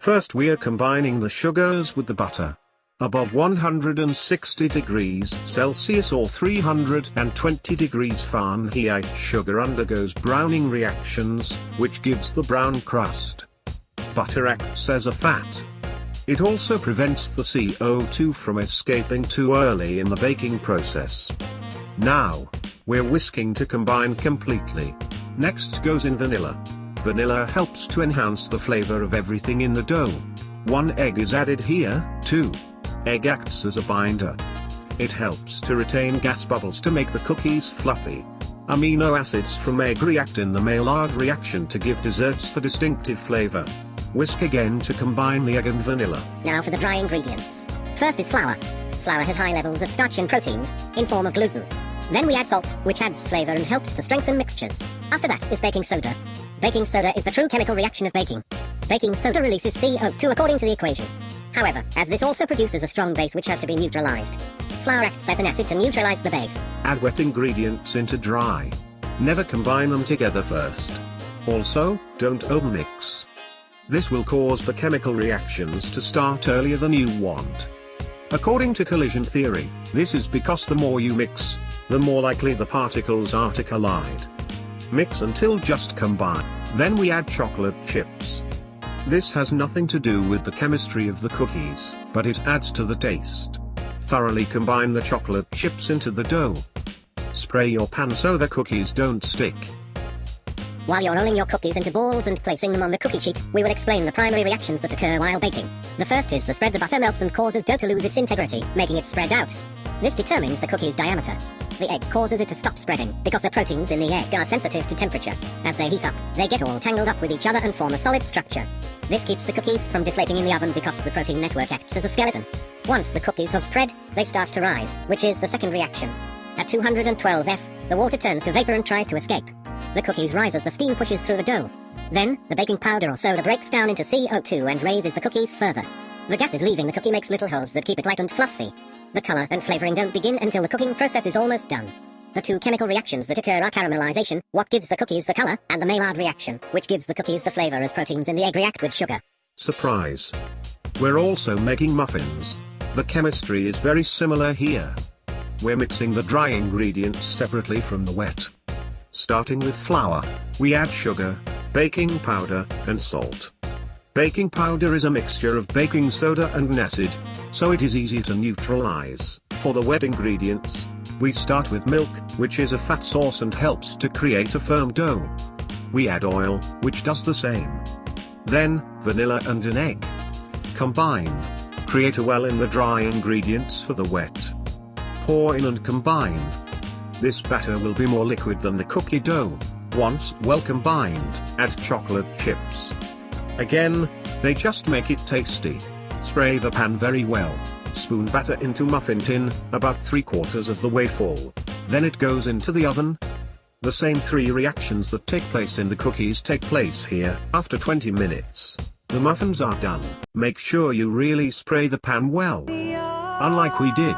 First we are combining the sugars with the butter. Above 160 degrees Celsius or 320 degrees Fahrenheit, sugar undergoes browning reactions, which gives the brown crust. Butter acts as a fat. It also prevents the CO2 from escaping too early in the baking process. Now, we're whisking to combine completely. Next goes in vanilla. Vanilla helps to enhance the flavor of everything in the dough. 1 egg is added here, too. Egg acts as a binder. It helps to retain gas bubbles to make the cookies fluffy. Amino acids from egg react in the maillard reaction to give desserts the distinctive flavor. Whisk again to combine the egg and vanilla. Now for the dry ingredients. First is flour. Flour has high levels of starch and proteins, in form of gluten. Then we add salt, which adds flavor and helps to strengthen mixtures. After that is baking soda. Baking soda is the true chemical reaction of baking. Baking soda releases CO2 according to the equation. However, as this also produces a strong base which has to be neutralized. Flour acts as an acid to neutralize the base. Add wet ingredients into dry. Never combine them together first. Also, don't overmix. This will cause the chemical reactions to start earlier than you want. According to collision theory, this is because the more you mix, the more likely the particles are to collide. Mix until just combine. Then we add chocolate chips. This has nothing to do with the chemistry of the cookies, but it adds to the taste. Thoroughly combine the chocolate chips into the dough. Spray your pan so the cookies don't stick. While you're rolling your cookies into balls and placing them on the cookie sheet, we will explain the primary reactions that occur while baking. The first is the spread. The butter melts and causes dough to lose its integrity, making it spread out. This determines the cookie's diameter. The egg causes it to stop spreading, because the proteins in the egg are sensitive to temperature. As they heat up, they get all tangled up with each other and form a solid structure. This keeps the cookies from deflating in the oven because the protein network acts as a skeleton. Once the cookies have spread, they start to rise, which is the second reaction. At 212 F, the water turns to vapor and tries to escape. The cookies rise as the steam pushes through the dough. Then, the baking powder or soda breaks down into CO2 and raises the cookies further. The gases leaving the cookie makes little holes that keep it light and fluffy. The color and flavoring don't begin until the cooking process is almost done. The two chemical reactions that occur are caramelization, what gives the cookies the color, and the maillard reaction, which gives the cookies the flavor as proteins in the egg react with sugar. Surprise! We're also making muffins. The chemistry is very similar here. We're mixing the dry ingredients separately from the wet. Starting with flour, we add sugar, baking powder, and salt. Baking powder is a mixture of baking soda and an acid, so it is easy to neutralize. For the wet ingredients, we start with milk, which is a fat source and helps to create a firm dough. We add oil, which does the same. Then, vanilla and an egg. Combine. Create a well in the dry ingredients for the wet. Pour in and combine. This batter will be more liquid than the cookie dough. Once well combined, add chocolate chips. Again, they just make it tasty. Spray the pan very well. Spoon batter into muffin tin, about 3/4 of the way full. Then it goes into the oven. The same three reactions that take place in the cookies take place here. After 20 minutes, the muffins are done. Make sure you really spray the pan well. Unlike we did.